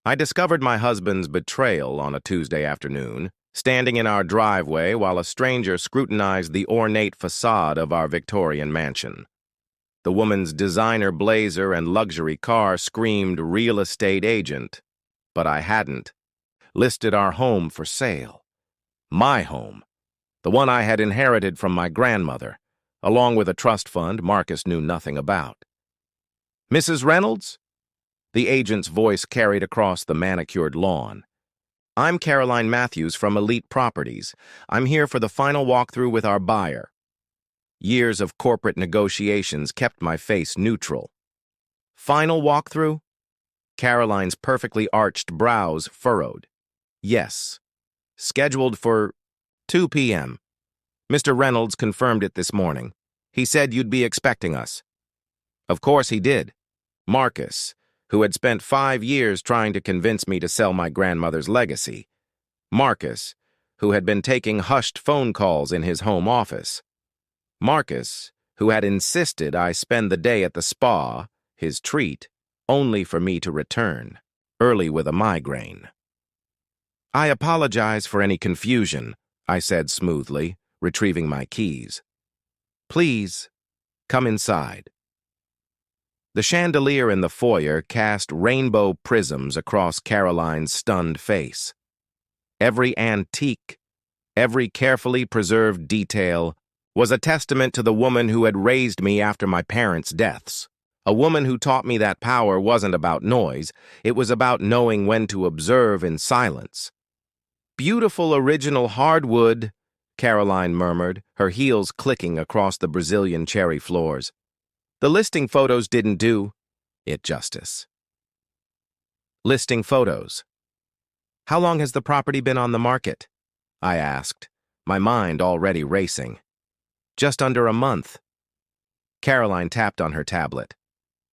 I discovered my husband's betrayal on a Tuesday afternoon, standing in our driveway while a stranger scrutinized the ornate facade of our Victorian mansion. The woman's designer blazer and luxury car screamed real estate agent, but I hadn't listed our home for sale. My home, the one I had inherited from my grandmother, along with a trust fund Marcus knew nothing about. "Mrs. Reynolds?" The agent's voice carried across the manicured lawn. "I'm Caroline Matthews from Elite Properties. I'm here for the final walkthrough with our buyer." Years of corporate negotiations kept my face neutral. "Final walkthrough?" Caroline's perfectly arched brows furrowed. "Yes. Scheduled for 2 p.m. Mr. Reynolds confirmed it this morning. He said you'd be expecting us." Of course he did. Marcus, who had spent 5 years trying to convince me to sell my grandmother's legacy. Marcus, who had been taking hushed phone calls in his home office. Marcus, who had insisted I spend the day at the spa, his treat, only for me to return, early with a migraine. "I apologize for any confusion," I said smoothly, retrieving my keys. "Please, come inside." The chandelier in the foyer cast rainbow prisms across Caroline's stunned face. Every antique, every carefully preserved detail was a testament to the woman who had raised me after my parents' deaths. A woman who taught me that power wasn't about noise, it was about knowing when to observe in silence. "Beautiful original hardwood," Caroline murmured, her heels clicking across the Brazilian cherry floors. "The listing photos didn't do it justice." Listing photos. "How long has the property been on the market?" I asked, my mind already racing. "Just under a month." Caroline tapped on her tablet.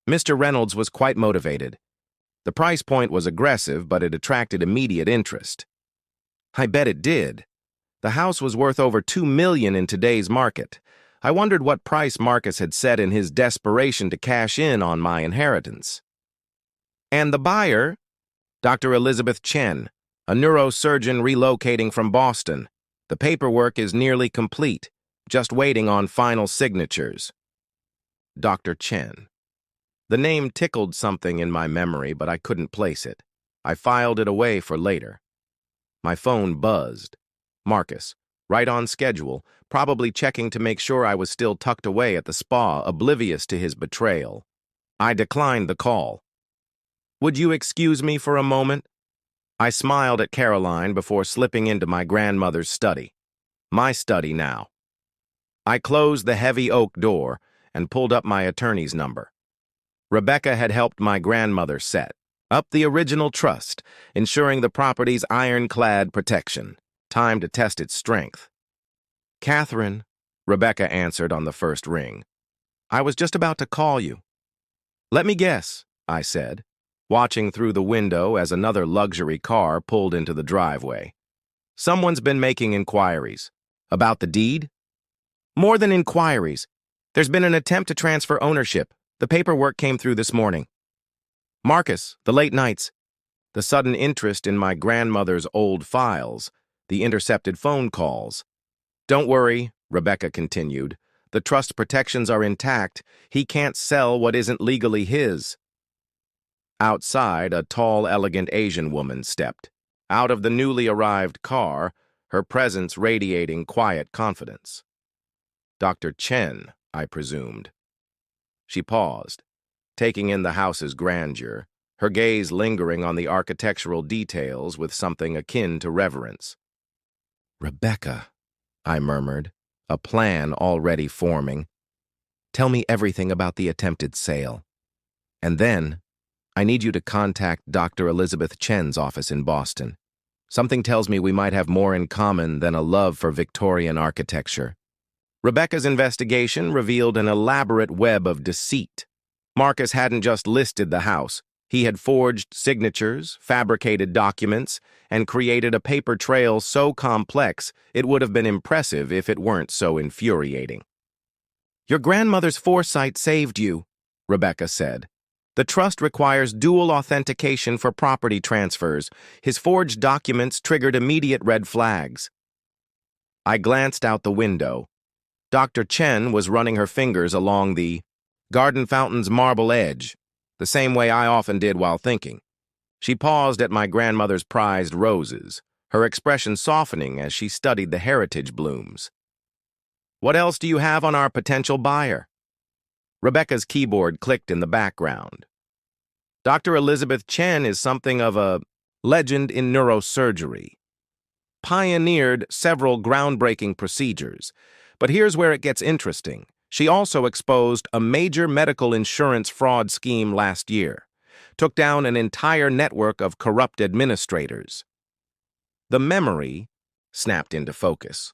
Mr. Reynolds was quite motivated. The price point was aggressive, but it attracted immediate interest. I bet it did. The house was worth over $2 million in today's market. I wondered what price Marcus had set in his desperation to cash in on my inheritance. "And the buyer?" "Dr. Elizabeth Chen, a neurosurgeon relocating from Boston. The paperwork is nearly complete, just waiting on final signatures." Dr. Chen. The name tickled something in my memory, but I couldn't place it. I filed it away for later. My phone buzzed. Marcus, right on schedule, probably checking to make sure I was still tucked away at the spa, oblivious to his betrayal. I declined the call. "Would you excuse me for a moment?" I smiled at Caroline before slipping into my grandmother's study. My study now. I closed the heavy oak door and pulled up my attorney's number. Rebecca had helped my grandmother set up the original trust, ensuring the property's ironclad protection. Time to test its strength. "Catherine," Rebecca answered on the first ring. "I was just about to call you." "Let me guess," I said, watching through the window as another luxury car pulled into the driveway. "Someone's been making inquiries. About the deed?" "More than inquiries. There's been an attempt to transfer ownership. The paperwork came through this morning." Marcus, the late nights, the sudden interest in my grandmother's old files, the intercepted phone calls. "Don't worry," Rebecca continued. "The trust protections are intact. He can't sell what isn't legally his." Outside, a tall, elegant Asian woman stepped. Out of the newly arrived car, her presence radiating quiet confidence. "Dr. Chen," I presumed. She paused, taking in the house's grandeur, her gaze lingering on the architectural details with something akin to reverence. "Rebecca," I murmured, a plan already forming. "Tell me everything about the attempted sale. And then, I need you to contact Dr. Elizabeth Chen's office in Boston. Something tells me we might have more in common than a love for Victorian architecture." Rebecca's investigation revealed an elaborate web of deceit. Marcus hadn't just listed the house. He had forged signatures, fabricated documents, and created a paper trail so complex it would have been impressive if it weren't so infuriating. "Your grandmother's foresight saved you," Rebecca said. The trust requires dual authentication for property transfers. His forged documents triggered immediate red flags. I glanced out the window. Dr. Chen was running her fingers along the garden fountain's marble edge, the same way I often did while thinking. She paused at my grandmother's prized roses, her expression softening as she studied the heritage blooms. "What else do you have on our potential buyer?" Rebecca's keyboard clicked in the background. "Dr. Elizabeth Chen is something of a legend in neurosurgery. Pioneered several groundbreaking procedures. But here's where it gets interesting. She also exposed a major medical insurance fraud scheme last year, took down an entire network of corrupt administrators." The memory snapped into focus.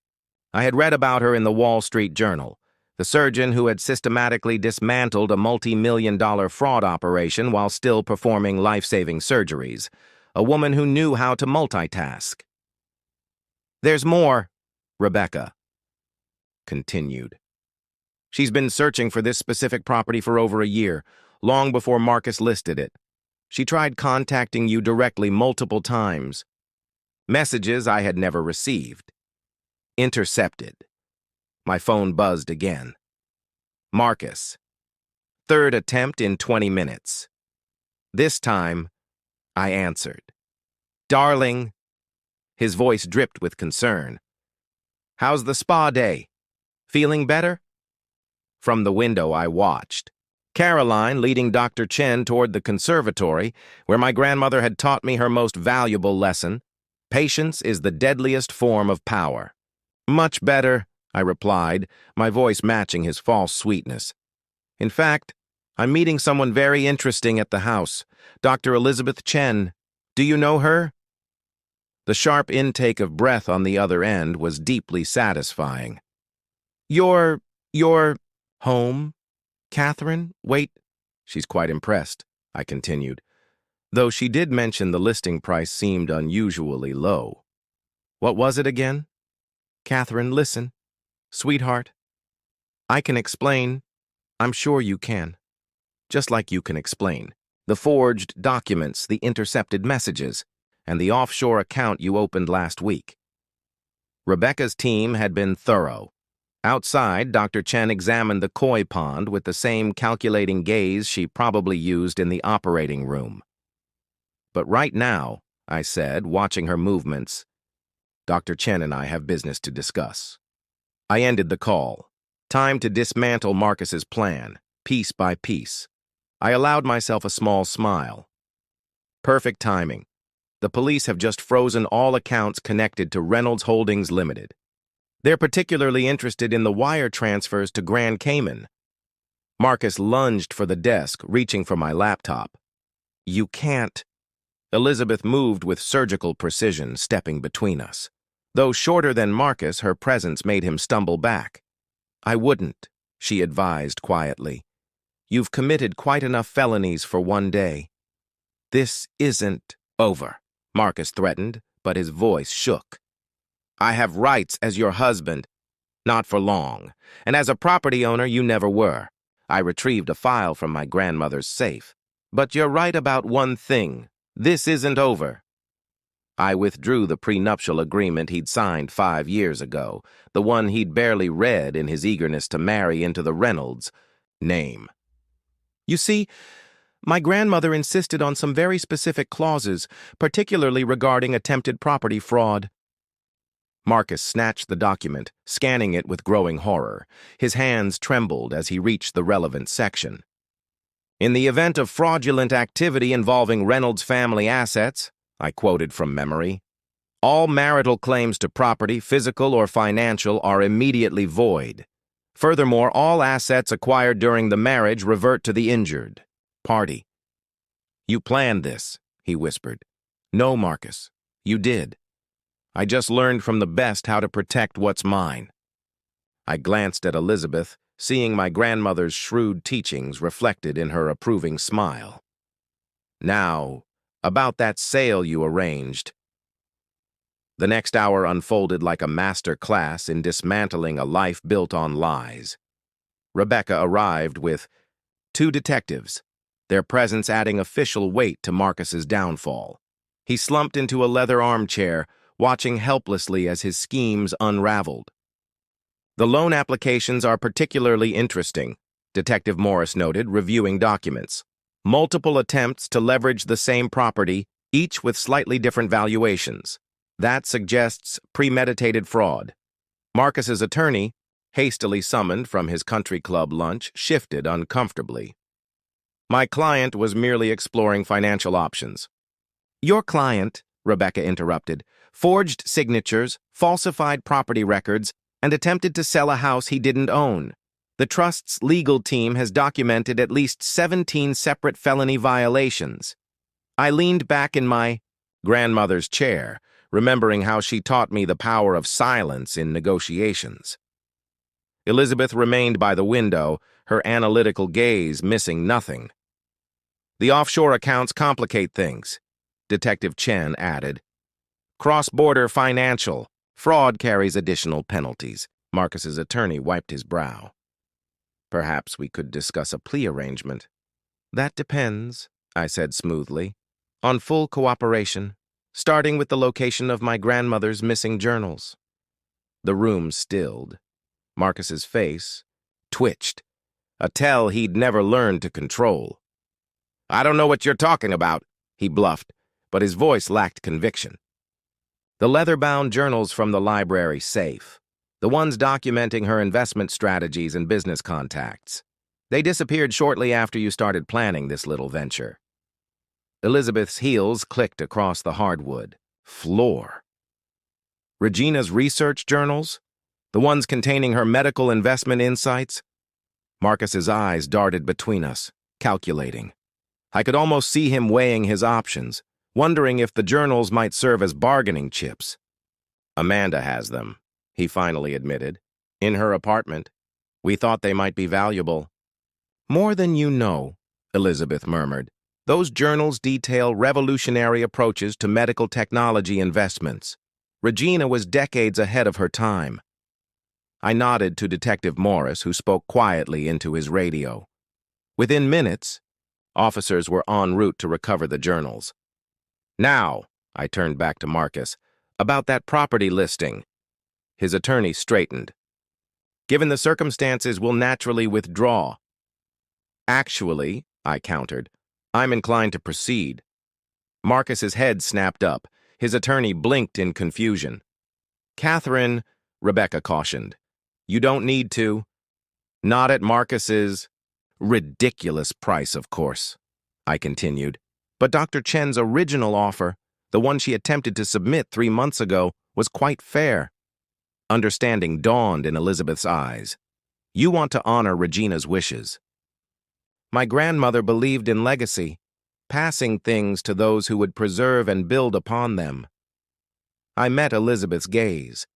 I had read about her in the Wall Street Journal, the surgeon who had systematically dismantled a multi-million-dollar fraud operation while still performing life-saving surgeries, a woman who knew how to multitask. "There's more," Rebecca continued. "She's been searching for this specific property for over a year, long before Marcus listed it. She tried contacting you directly multiple times. Messages I had never received. Intercepted. My phone buzzed again. Marcus. Third attempt in 20 minutes. This time, I answered. "Darling." His voice dripped with concern. "How's the spa day? Feeling better?" From the window, I watched Caroline leading Dr. Chen toward the conservatory, where my grandmother had taught me her most valuable lesson: patience is the deadliest form of power. "Much better," I replied, my voice matching his false sweetness. "In fact, I'm meeting someone very interesting at the house, Dr. Elizabeth Chen. Do you know her?" The sharp intake of breath on the other end was deeply satisfying. Your home, Catherine? Wait." "She's quite impressed," I continued, though she did mention the listing price seemed unusually low. "What was it again?" "Catherine, listen. Sweetheart, I can explain. I'm sure you can. Just like you can explain the forged documents, the intercepted messages, and the offshore account you opened last week." Rebecca's team had been thorough. Outside, Dr. Chen examined the koi pond with the same calculating gaze she probably used in the operating room. "But right now," I said, watching her movements, "Dr. Chen and I have business to discuss." I ended the call. Time to dismantle Marcus's plan, piece by piece. I allowed myself a small smile. Perfect timing. The police have just frozen all accounts connected to Reynolds Holdings Limited. They're particularly interested in the wire transfers to Grand Cayman. Marcus lunged for the desk, reaching for my laptop. "You can't." Elizabeth moved with surgical precision, stepping between us. Though shorter than Marcus, her presence made him stumble back. "I wouldn't," she advised quietly. "You've committed quite enough felonies for one day." "This isn't over," Marcus threatened, but his voice shook. "I have rights as your husband. Not for long. And as a property owner, you never were." I retrieved a file from my grandmother's safe. "But you're right about one thing. This isn't over." I withdrew the prenuptial agreement he'd signed 5 years ago, the one he'd barely read in his eagerness to marry into the Reynolds name. "You see, my grandmother insisted on some very specific clauses, particularly regarding attempted property fraud." Marcus snatched the document, scanning it with growing horror. His hands trembled as he reached the relevant section. "In the event of fraudulent activity involving Reynolds family assets," I quoted from memory, "all marital claims to property, physical or financial, are immediately void. Furthermore, all assets acquired during the marriage revert to the injured party." "You planned this," he whispered. "No, Marcus, you did. I just learned from the best how to protect what's mine." I glanced at Elizabeth, seeing my grandmother's shrewd teachings reflected in her approving smile. "Now, about that sale you arranged." The next hour unfolded like a master class in dismantling a life built on lies. Rebecca arrived with 2 detectives, their presence adding official weight to Marcus's downfall. He slumped into a leather armchair, watching helplessly as his schemes unraveled. The loan applications are particularly interesting, Detective Morris noted, reviewing documents. Multiple attempts to leverage the same property, each with slightly different valuations. That suggests premeditated fraud. Marcus's attorney, hastily summoned from his country club lunch, shifted uncomfortably. My client was merely exploring financial options. Your client, Rebecca interrupted, forged signatures, falsified property records, and attempted to sell a house he didn't own. The trust's legal team has documented at least 17 separate felony violations. I leaned back in my grandmother's chair, remembering how she taught me the power of silence in negotiations. Elizabeth remained by the window, her analytical gaze missing nothing. The offshore accounts complicate things, Detective Chen added. Cross-border financial. Fraud carries additional penalties. Marcus's attorney wiped his brow. Perhaps we could discuss a plea arrangement. That depends, I said smoothly, on full cooperation, starting with the location of my grandmother's missing journals. The room stilled. Marcus's face twitched, a tell he'd never learned to control. I don't know what you're talking about, he bluffed, but his voice lacked conviction. The leather-bound journals from the library safe, the ones documenting her investment strategies and business contacts. They disappeared shortly after you started planning this little venture. Elizabeth's heels clicked across the hardwood floor. Regina's research journals? The ones containing her medical investment insights? Marcus's eyes darted between us, calculating. I could almost see him weighing his options, wondering if the journals might serve as bargaining chips. Amanda has them, he finally admitted. In her apartment. We thought they might be valuable. More than you know, Elizabeth murmured. Those journals detail revolutionary approaches to medical technology investments. Regina was decades ahead of her time. I nodded to Detective Morris, who spoke quietly into his radio. Within minutes, officers were en route to recover the journals. Now, I turned back to Marcus, about that property listing. His attorney straightened. Given the circumstances, we'll naturally withdraw. Actually, I countered, I'm inclined to proceed. Marcus's head snapped up. His attorney blinked in confusion. Catherine, Rebecca cautioned, you don't need to. Not at Marcus's ridiculous price, of course, I continued. But Dr. Chen's original offer, the one she attempted to submit 3 months ago, was quite fair. Understanding dawned in Elizabeth's eyes. You want to honor Regina's wishes. My grandmother believed in legacy, passing things to those who would preserve and build upon them. I met Elizabeth's gaze.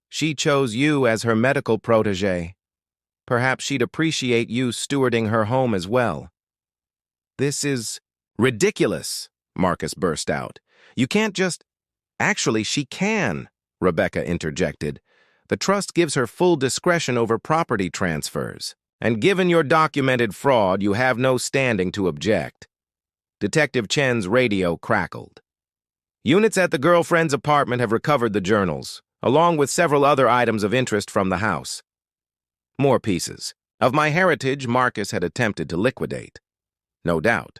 She chose you as her medical protégé. Perhaps she'd appreciate you stewarding her home as well. This is ridiculous, Marcus burst out. You can't just— Actually, she can, Rebecca interjected. The trust gives her full discretion over property transfers. And given your documented fraud, you have no standing to object. Detective Chen's radio crackled. Units at the girlfriend's apartment have recovered the journals, along with several other items of interest from the house. More pieces. Of my heritage, Marcus had attempted to liquidate. No doubt.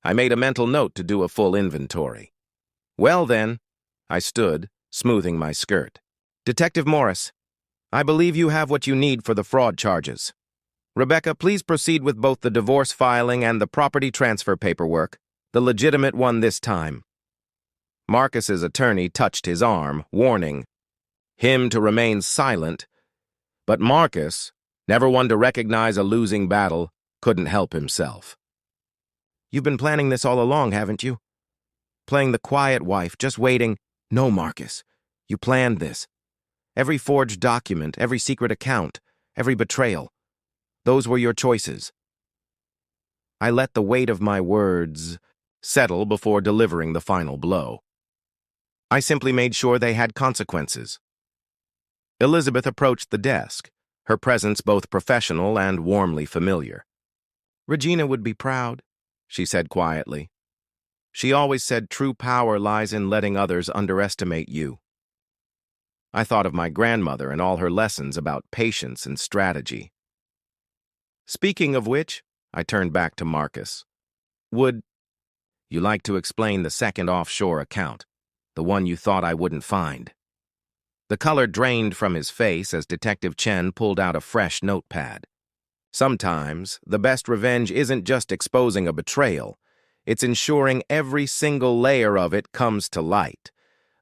I made a mental note to do a full inventory. Well then, I stood, smoothing my skirt. Detective Morris, I believe you have what you need for the fraud charges. Rebecca, please proceed with both the divorce filing and the property transfer paperwork, the legitimate one this time. Marcus's attorney touched his arm, warning him to remain silent, but Marcus, never one to recognize a losing battle, couldn't help himself. You've been planning this all along, haven't you? Playing the quiet wife, just waiting. No, Marcus, you planned this. Every forged document, every secret account, every betrayal. Those were your choices. I let the weight of my words settle before delivering the final blow. I simply made sure they had consequences. Elizabeth approached the desk, her presence both professional and warmly familiar. Regina would be proud, she said quietly. She always said true power lies in letting others underestimate you. I thought of my grandmother and all her lessons about patience and strategy. Speaking of which, I turned back to Marcus. Would you like to explain the second offshore account, the one you thought I wouldn't find? The color drained from his face as Detective Chen pulled out a fresh notepad. Sometimes, the best revenge isn't just exposing a betrayal. It's ensuring every single layer of it comes to light.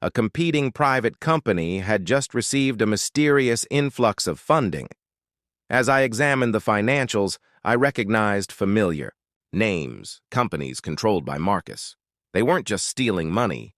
A competing private company had just received a mysterious influx of funding. As I examined the financials, I recognized familiar names, companies controlled by Marcus. They weren't just stealing money,